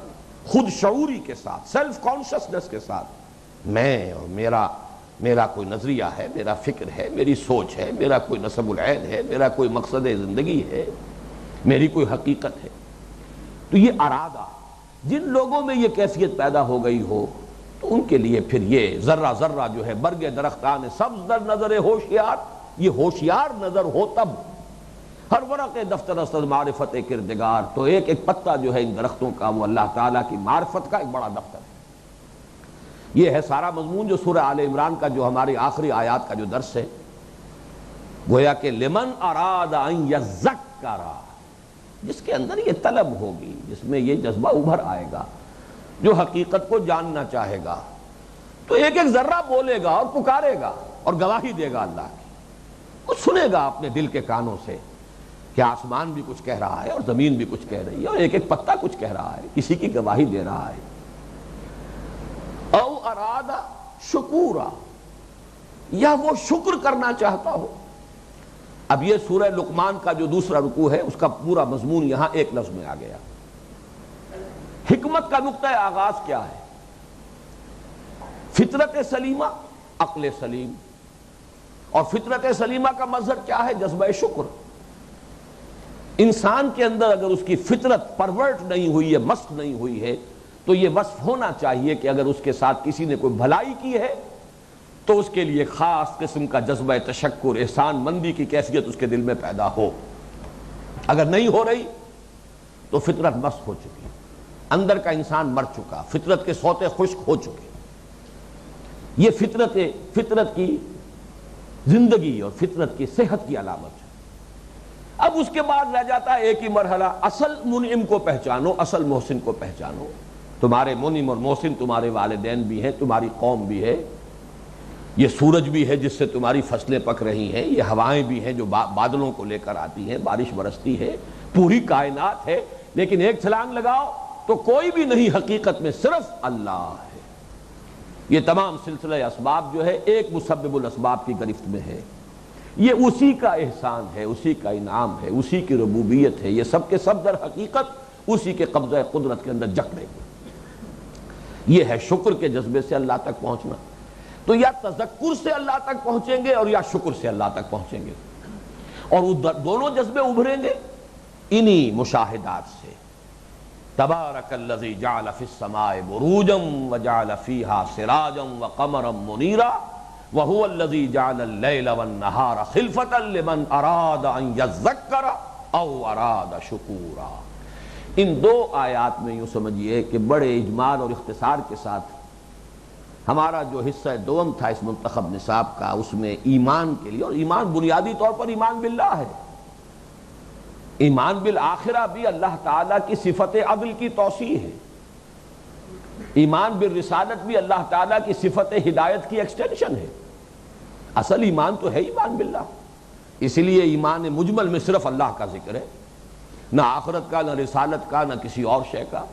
خود شعوری کے ساتھ، سیلف کانشسنس کے ساتھ، میں اور میرا کوئی نظریہ ہے، میرا فکر ہے، میری سوچ ہے، میرا کوئی نصب العین ہے، میرا کوئی مقصد زندگی ہے، میری کوئی حقیقت ہے۔ تو یہ ارادہ، جن لوگوں میں یہ کیفیت پیدا ہو گئی ہو، تو ان کے لیے پھر یہ ذرہ ذرہ جو ہے برگ درختان سبز در نظر ہوشیار، یہ ہوشیار نظر ہو تب، ہر ورق دفتر است معرفت کردگار، تو ایک ایک پتا جو ہے ان درختوں کا وہ اللہ تعالیٰ کی معرفت کا ایک بڑا دفتر ہے۔ یہ ہے سارا مضمون جو سورہ آل عمران کا جو ہماری آخری آیات کا جو درس ہے، گویا کہ لمن اراد ان یذکر، جس کے اندر یہ طلب ہوگی، جس میں یہ جذبہ ابھر آئے گا، جو حقیقت کو جاننا چاہے گا، تو ایک ایک ذرہ بولے گا اور پکارے گا اور گواہی دے گا اللہ کی، وہ سنے گا اپنے دل کے کانوں سے کہ آسمان بھی کچھ کہہ رہا ہے اور زمین بھی کچھ کہہ رہی ہے، اور ایک ایک پتا کچھ کہہ رہا ہے، کسی کی گواہی دے رہا ہے۔ او ارادہ شکورا، یا وہ شکر کرنا چاہتا ہو۔ اب یہ سورہ لقمان کا جو دوسرا رکوع ہے، اس کا پورا مضمون یہاں ایک لفظ میں آ گیا۔ حکمت کا نقطہ آغاز کیا ہے؟ فطرت سلیمہ، عقل سلیم، اور فطرت سلیمہ کا مظہر کیا ہے؟ جذبہ شکر۔ انسان کے اندر اگر اس کی فطرت پرورٹ نہیں ہوئی ہے، مست نہیں ہوئی ہے، تو یہ وصف ہونا چاہیے کہ اگر اس کے ساتھ کسی نے کوئی بھلائی کی ہے تو اس کے لیے خاص قسم کا جذبہ تشکر، احسان مندی کی کیفیت اس کے دل میں پیدا ہو۔ اگر نہیں ہو رہی تو فطرت مست ہو چکی، اندر کا انسان مر چکا، فطرت کے سوتے خشک ہو چکے۔ یہ فطرت کی زندگی اور فطرت کی صحت کی علامت ہے۔ اب اس کے بعد رہ جاتا ہے ایک ہی مرحلہ، اصل منعم کو پہچانو، اصل محسن کو پہچانو۔ تمہارے منعم اور محسن تمہارے والدین بھی ہیں، تمہاری قوم بھی ہے، یہ سورج بھی ہے جس سے تمہاری فصلیں پک رہی ہیں، یہ ہوائیں بھی ہیں جو بادلوں کو لے کر آتی ہیں، بارش برستی ہے، پوری کائنات ہے۔ لیکن ایک چھلانگ لگاؤ تو کوئی بھی نہیں، حقیقت میں صرف اللہ ہے۔ یہ تمام سلسلہ اسباب جو ہے ایک مسبب الاسباب کی گرفت میں ہے، یہ اسی کا احسان ہے، اسی کا انعام ہے، اسی کی ربوبیت ہے، یہ سب کے سب در حقیقت اسی کے قبضہ قدرت کے اندر جک رہے ہیں۔ یہ ہے شکر کے جذبے سے اللہ تک پہنچنا۔ تو یا تذکر سے اللہ تک پہنچیں گے اور یا شکر سے اللہ تک پہنچیں گے، اور وہ دونوں جذبے ابھریں گے انہی مشاہدات سے۔ تبارک الذی جعل فی السماء بروجا وجعل فیہا سراجا وقمرا منیرا وہو الذی جعل اللیل والنہار خلفۃ لمن اراد ان یذکر او اراد شکورا۔ ان دو آیات میں یوں سمجھیے کہ بڑے اجمال اور اختصار کے ساتھ ہمارا جو حصہ دوم تھا اس منتخب نصاب کا، اس میں ایمان کے لیے، اور ایمان بنیادی طور پر ایمان باللہ ہے، ایمان بالآخرہ بھی اللہ تعالیٰ کی صفت عدل کی توسیع ہے، ایمان بالرسالت بھی اللہ تعالیٰ کی صفت ہدایت کی ایکسٹینشن ہے۔ اصل ایمان تو ہے ایمان باللہ، اس لیے ایمان مجمل میں صرف اللہ کا ذکر ہے، نہ آخرت کا، نہ رسالت کا، نہ کسی اور شے کا۔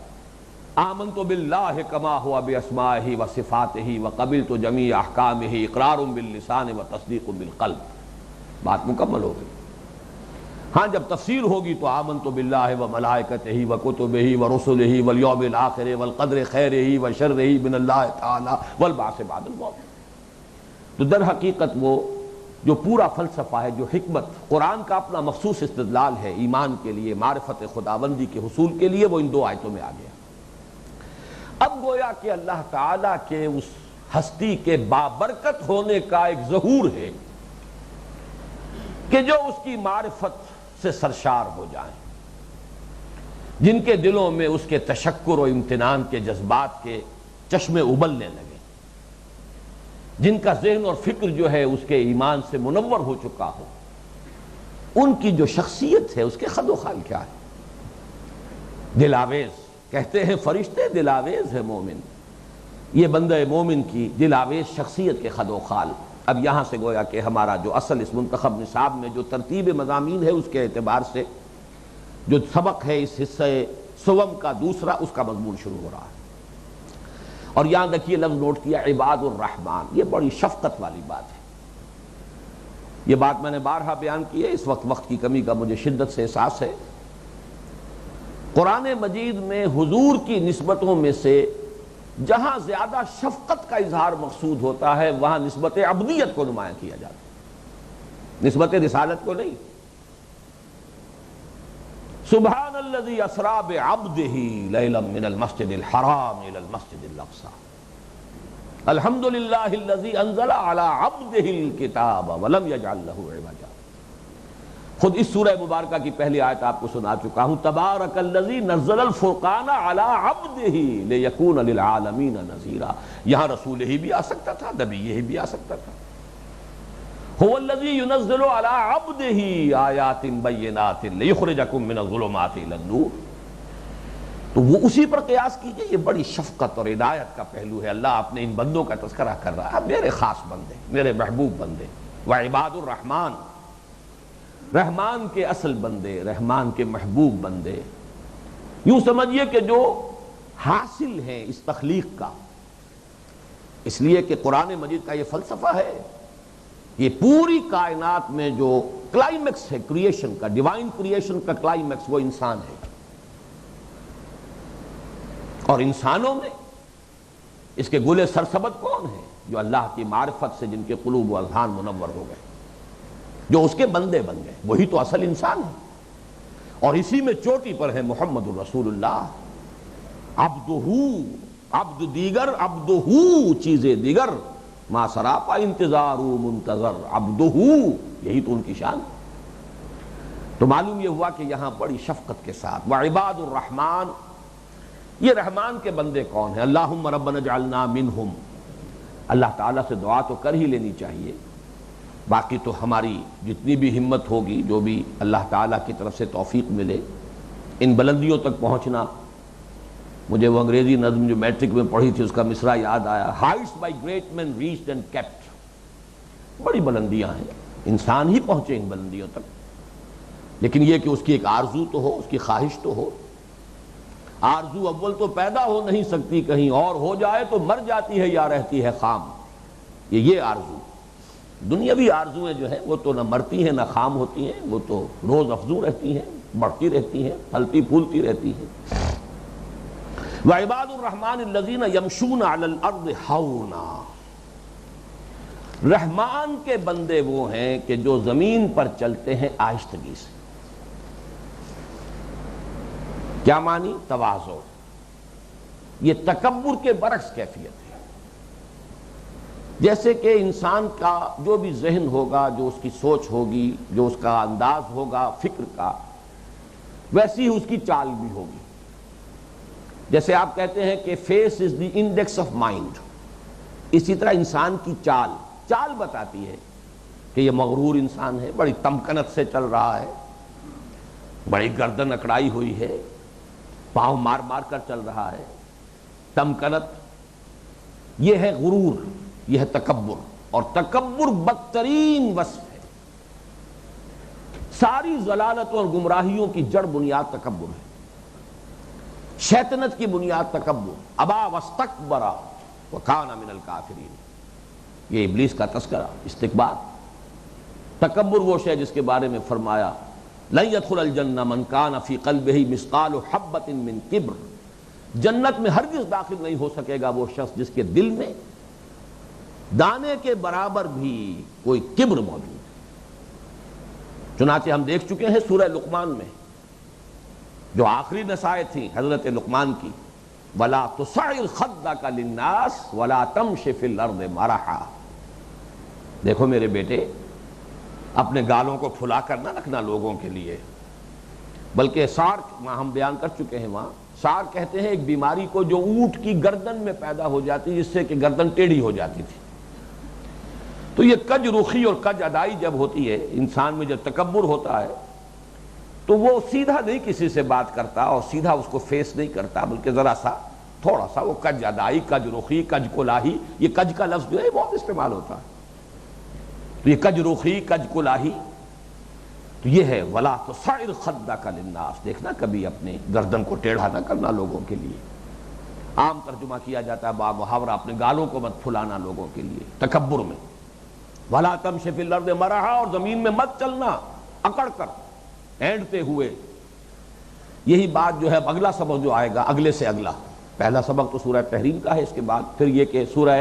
آمنت باللہ کما ہوا باسمائہ وصفاتہ وقبلت جمیع احکامہ اقرار باللسان وتصدیق بالقلب۔ بات مکمل ہو گئی۔ ہاں جب تفسیر ہوگی تو آمنت باللہ وملائکتہ وکتبہ ورسلہ والیوم الآخر والقدر خیرہ وشرہ من اللہ تعالی والبعث بعد الموت۔ تو در حقیقت وہ جو پورا فلسفہ ہے، جو حکمت، قرآن کا اپنا مخصوص استدلال ہے ایمان کے لیے، معرفت خداوندی کے حصول کے لیے، وہ ان دو آیتوں میں آ گیا۔ اب گویا کہ اللہ تعالیٰ کے اس ہستی کے بابرکت ہونے کا ایک ظہور ہے کہ جو اس کی معرفت سے سرشار ہو جائیں، جن کے دلوں میں اس کے تشکر و امتنان کے جذبات کے چشمے ابلنے لگے، جن کا ذہن اور فکر جو ہے اس کے ایمان سے منور ہو چکا ہو، ان کی جو شخصیت ہے اس کے خد و خال کیا ہے؟ دلاویز کہتے ہیں فرشتے دلاویز ہے مومن، یہ بندہ مومن کی دلاویز شخصیت کے خد و خال۔ اب یہاں سے گویا کہ ہمارا جو اصل اس منتخب نصاب میں جو ترتیب مضامین ہے اس کے اعتبار سے جو سبق ہے اس حصہ سوم کا دوسرا، اس کا مضمون شروع ہو رہا ہے۔ اور یہاں دیکھیے لفظ نوٹ کیا، عباد الرحمن، یہ بڑی شفقت والی بات ہے۔ یہ بات میں نے بارہا بیان کی ہے، اس وقت کی کمی کا مجھے شدت سے احساس ہے۔ قرآن مجید میں حضور کی نسبتوں میں سے جہاں زیادہ شفقت کا اظہار مقصود ہوتا ہے وہاں نسبت عبدیت کو نمایاں کیا جاتا ہے، نسبت رسالت کو نہیں۔ سبحان الذی اسری بعبدہ لیلا من المسجد الحرام الی المسجد الاقصی، الحمد للہ الذی انزل علی عبدہ الکتاب ولم یجعل لہ عوجا۔ خود اس سورہ مبارکہ کی پہلی آیت آپ کو سنا چکا ہوں، تبارک الذی نزل الفرقان علی عبدہ لیکون للعالمین نذیرا۔ یہاں رسول ہی بھی آ سکتا تھا، نبی ہی بھی آ سکتا تھا۔ هو الذی ينزل علی عبدہ آیات بینات لیخرجکم من الظلمات الی النور۔ تو وہ اسی پر قیاس کیجئے، یہ بڑی شفقت اور عنایت کا پہلو ہے۔ اللہ اپنے ان بندوں کا تذکرہ کر رہا ہے، میرے خاص بندے، میرے محبوب بندے، وعباد الرحمن، رحمان کے اصل بندے، رحمان کے محبوب بندے۔ یوں سمجھیے کہ جو حاصل ہیں اس تخلیق کا، اس لیے کہ قرآن مجید کا یہ فلسفہ ہے، یہ پوری کائنات میں جو کلائمیکس ہے کریشن کا، ڈیوائن کریشن کا کلائمیکس، وہ انسان ہے۔ اور انسانوں میں اس کے گلے سرسبد کون ہیں؟ جو اللہ کی معرفت سے جن کے قلوب و اذہان منور ہو گئے، جو اس کے بندے بن گئے، وہی تو اصل انسان ہے۔ اور اسی میں چوٹی پر ہے محمد الرسول اللہ، عبدہ، عبد دیگر، عبدہ چیزیں دیگر، ما سراپا انتظار منتظر، عبدہ، یہی تو ان کی شان۔ تو معلوم یہ ہوا کہ یہاں بڑی شفقت کے ساتھ وعباد الرحمن، یہ رحمان کے بندے کون ہیں؟ اللہم ربنا اجعلنا منہم، اللہ تعالیٰ سے دعا تو کر ہی لینی چاہیے، باقی تو ہماری جتنی بھی ہمت ہوگی، جو بھی اللہ تعالیٰ کی طرف سے توفیق ملے، ان بلندیوں تک پہنچنا۔ مجھے وہ انگریزی نظم جو میٹرک میں پڑھی تھی اس کا مصرع یاد آیا، heights by great man reached and kept. بڑی بلندیاں ہیں، انسان ہی پہنچے ان بلندیوں تک، لیکن یہ کہ اس کی ایک آرزو تو ہو، اس کی خواہش تو ہو۔ آرزو اول تو پیدا ہو نہیں سکتی کہیں اور، ہو جائے تو مر جاتی ہے یا رہتی ہے خام. یہ آرزو، دنیاوی آرزویں جو ہیں وہ تو نہ مرتی ہیں نہ خام ہوتی ہیں، وہ تو روز افزوں رہتی ہیں، بڑھتی رہتی ہیں، پھلتی پھولتی رہتی ہیں. وعباد الرحمن الذین یمشون علی الارض ہونا، رحمان کے بندے وہ ہیں کہ جو زمین پر چلتے ہیں آہستگی سے. کیا معنی؟ تواضع. یہ تکبر کے برعکس کیفیت ہے. جیسے کہ انسان کا جو بھی ذہن ہوگا، جو اس کی سوچ ہوگی، جو اس کا انداز ہوگا فکر کا، ویسی ہی اس کی چال بھی ہوگی. جیسے آپ کہتے ہیں کہ face is the index of mind, اسی طرح انسان کی چال بتاتی ہے کہ یہ مغرور انسان ہے، بڑی تمکنت سے چل رہا ہے، بڑی گردن اکڑائی ہوئی ہے، پاؤں مار مار کر چل رہا ہے. تمکنت یہ ہے غرور، یہ ہے تکبر. اور تکبر بدترین وصف ہے. ساری ضلالتوں اور گمراہیوں کی جڑ بنیاد تکبر ہے. شیطنت کی بنیاد تکبر. ابا واستکبر وکان من الکافرین، یہ ابلیس کا تذکرہ، استکبار. تکبر وہ شے جس کے بارے میں فرمایا لن يدخل الجنہ من کان فی قلبہ مثقال حبۃ من کبر، جنت میں ہرگز داخل نہیں ہو سکے گا وہ شخص جس کے دل میں دانے کے برابر بھی کوئی کبر موجود ہے. چنانچہ ہم دیکھ چکے ہیں سورہ لقمان میں جو آخری نصائح تھیں حضرت لقمان کی، وَلَا تُصَعِّرْ خَدَّكَ لِلنَّاسِ وَلَا تَمْشِ فِي الْأَرْضِ مَرَحًا. دیکھو میرے بیٹے، اپنے گالوں کو پھلا کر نہ رکھنا لوگوں کے لیے، بلکہ سار، وہاں ہم بیان کر چکے ہیں، وہاں سار کہتے ہیں ایک بیماری کو جو اونٹ کی گردن میں پیدا ہو جاتی جس سے کہ گردن ٹیڑھی ہو جاتی تھی. تو یہ کج رخی اور کج ادائی جب ہوتی ہے انسان میں، جب تکبر ہوتا ہے تو وہ سیدھا نہیں کسی سے بات کرتا اور سیدھا اس کو فیس نہیں کرتا، بلکہ ذرا سا تھوڑا سا وہ کج ادائی، کج رخی، کج کلاہی، یہ کج کا لفظ جو ہے بہت استعمال ہوتا ہے. تو یہ کج رخی، کج کلاہی، تو یہ ہے وَلَا تُصَعِّرْ خَدَّكَ لِلنَّاسِ. دیکھنا کبھی اپنے گردن کو ٹیڑھا نہ کرنا لوگوں کے لیے. عام ترجمہ کیا جاتا ہے با محاورہ اپنے گالوں کو مت پھلانا لوگوں کے لیے تکبر میں. وَلَا تَمْشِ فِي الْأَرْضِ مَرَحًا، اور زمین میں مت چلنا اکڑ کر، اینڈتے ہوئے. یہی بات جو ہے اگلا سبق جو آئے گا، اگلے سے اگلا، پہلا سبق تو سورہ تحریم کا ہے، اس کے بعد پھر یہ کہ سورہ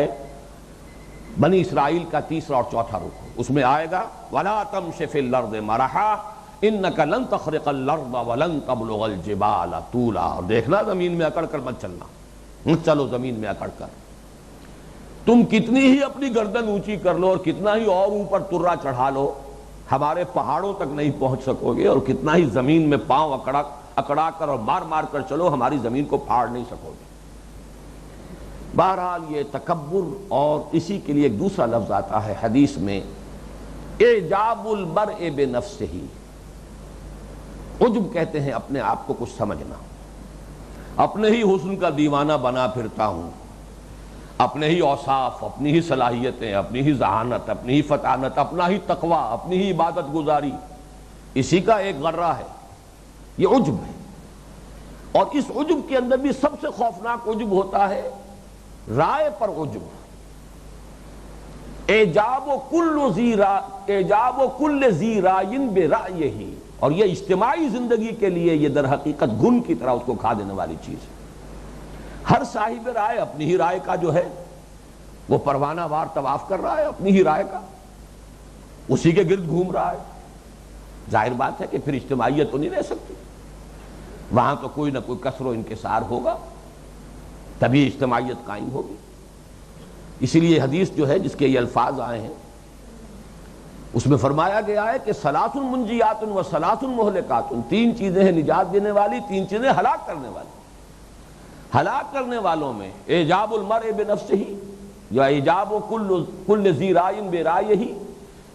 بنی اسرائیل کا تیسرا اور چوتھا رکوع، اس میں آئے گا وَلَا تَمْشِ فِي الْأَرْضِ مَرَحًا إِنَّكَ لَن تَخْرِقَ الْأَرْضَ وَلَن تَبْلُغَ الْجِبَالَ طُولًا. اور دیکھنا زمین میں اکڑ کر مت چلنا، چلو زمین میں اکڑ کر. تم کتنی ہی اپنی گردن اونچی کر لو اور کتنا ہی اور اوپر ترا چڑھا لو، ہمارے پہاڑوں تک نہیں پہنچ سکو گے، اور کتنا ہی زمین میں پاؤں اکڑا کر اور مار مار کر چلو، ہماری زمین کو پھاڑ نہیں سکو گے. بہرحال یہ تکبر، اور اسی کے لیے ایک دوسرا لفظ آتا ہے حدیث میں، اعجاب المرء بنفسہ. عجب کہتے ہیں اپنے آپ کو کچھ سمجھنا. اپنے ہی حسن کا دیوانہ بنا پھرتا ہوں، اپنے ہی اوصاف، اپنی ہی صلاحیتیں، اپنی ہی ذہانت، اپنی ہی فطانت، اپنا ہی تقوی، اپنی ہی عبادت گزاری، اسی کا ایک غرہ ہے. یہ عجب ہے. اور اس عجب کے اندر بھی سب سے خوفناک عجب ہوتا ہے رائے پر عجب. اعجاب کل ذی رائن برأیہ. اور یہ اجتماعی زندگی کے لیے یہ در حقیقت گن کی طرح اس کو کھا دینے والی چیز ہے. ہر صاحب رائے اپنی ہی رائے کا جو ہے وہ پروانہ وار طواف کر رہا ہے، اپنی ہی رائے کا، اسی کے گرد گھوم رہا ہے. ظاہر بات ہے کہ پھر اجتماعیت تو نہیں رہ سکتی، وہاں تو کوئی نہ کوئی کسر و انکسار ہوگا، تبھی اجتماعیت قائم ہوگی. اسی لیے حدیث جو ہے جس کے یہ الفاظ آئے ہیں اس میں فرمایا گیا ہے کہ ثلاث منجیات و ثلاث مہلکات. 3 چیزیں ہیں نجات دینے والی، 3 چیزیں ہلاک کرنے والی. ہلاک کرنے والوں میں اعجاب المرء بنفسہ، یا اعجاب کل ذی رائن برائیہ،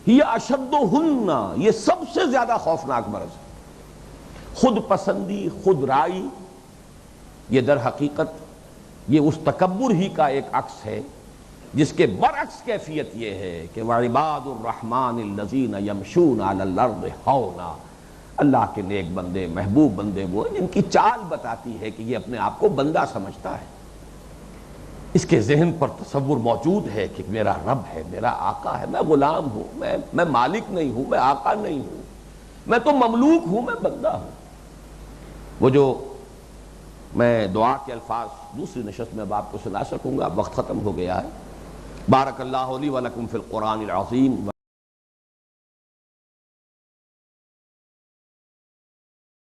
ہی اشدہن، یہ سب سے زیادہ خوفناک مرض ہے. خود پسندی، خود رائی، یہ در حقیقت یہ اس تکبر ہی کا ایک عکس ہے جس کے برعکس کیفیت یہ ہے کہ وَعِبَادُ الرَّحْمَنِ الَّذِينَ يَمْشُونَ عَلَى الْأَرْضِ هَوْنًا. اللہ کے نیک بندے محبوب بندے وہ ہیں جن کی چال بتاتی ہے کہ یہ اپنے آپ کو بندہ سمجھتا ہے، اس کے ذہن پر تصور موجود ہے کہ میرا رب ہے، میرا آقا ہے، میں غلام ہوں، میں مالک نہیں ہوں، میں آقا نہیں ہوں، میں تو مملوک ہوں، میں بندہ ہوں۔ وہ جو میں دعا کے الفاظ دوسری نشست میں اب آپ کو سنا سکوں گا، وقت ختم ہو گیا ہے۔ بارک اللہ لی و لکم فی القرآن العظیم۔